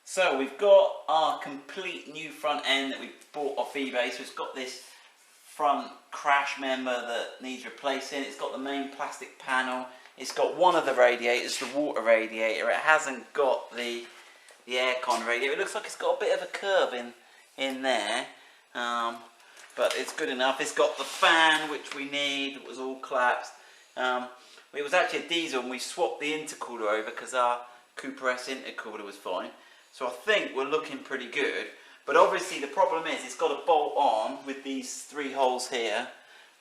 So we've got our complete new front end that we bought off eBay. So it's got this front crash member that needs replacing. It's got the main plastic panel. It's got one of the radiators, the water radiator. It hasn't got the aircon radiator. It looks like it's got a bit of a curve in there, but it's good enough. It's got the fan which we need. It was all collapsed. It was actually a diesel and we swapped the intercooler over because our Cooper S intercooler was fine. So I think we're looking pretty good. But obviously the problem is it's got a bolt on with these 3 holes here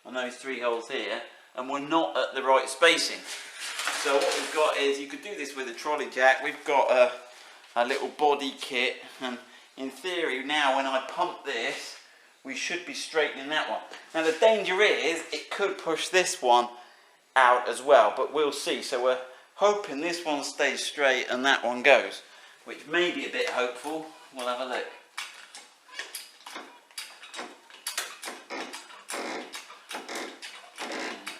and those 3 holes here, and we're not at the right spacing. So what we've got is, you could do this with a trolley jack. We've got a little body kit, and in theory now when I pump this, we should be straightening that one. Now the danger is it could push this one out as well, but we'll see. So we're hoping this one stays straight and that one goes, which may be a bit hopeful. We'll have a look.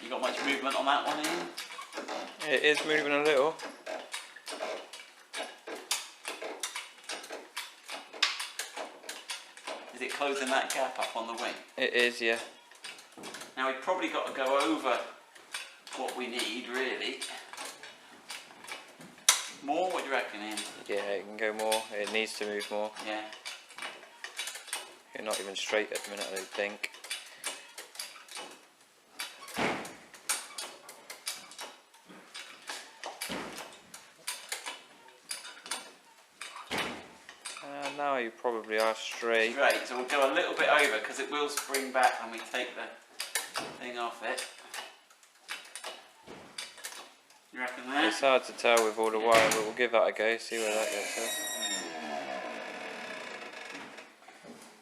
You got much movement on that one, Ian? It is moving a little. Is it closing that gap up on the wing? It is, yeah. Now we've probably got to go over what we need, really. More? What do you reckon, Ian? Yeah, it can go more. It needs to move more. Yeah. You're not even straight at the minute, I don't think. Now you probably are straight. Straight, so we'll go a little bit over because it will spring back when we take the thing off it. You reckon that? It's hard to tell with all the wire, but we'll give that a go, see where that gets us.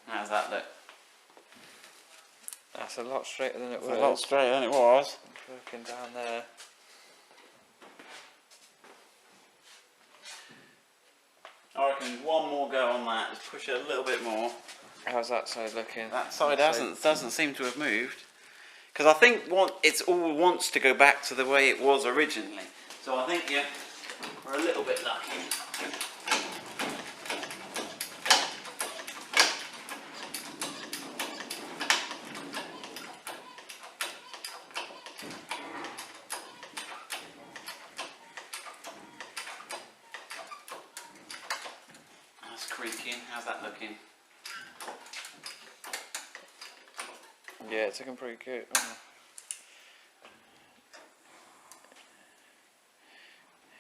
How's that look? That's a lot straighter than it was. It's a lot straighter than it was. Looking down there. I reckon one more go on that, just push it a little bit more. How's that side looking? That side doesn't seem to have moved. Because I think it's all wants to go back to the way it was originally. So I think we're a little bit lucky. That's creaking. How's that looking? Yeah, it's looking pretty good. Oh.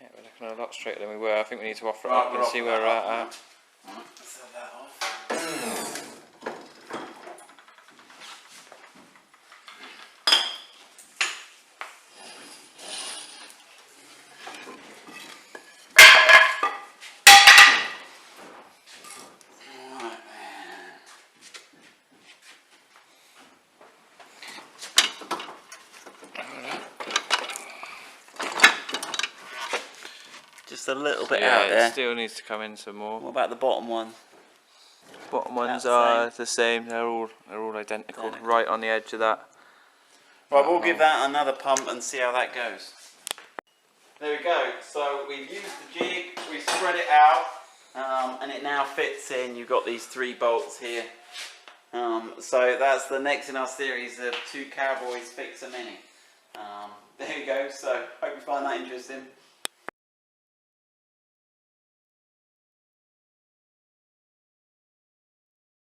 Yeah, we're looking a lot straighter than we were. I think we need to offer it up and see where we're at. Right, let's have that off. Just a little bit out there. It still needs to come in some more. What about the bottom one? Bottom ones are the same. They're all identical. Right on the edge of that. Right, we'll give that another pump and see how that goes. There we go. So we've used the jig, we've spread it out, and it now fits in. You've got these 3 bolts here. So that's the next in our series of Two Cowboys Fix a Mini. There you go. So hope you find that interesting.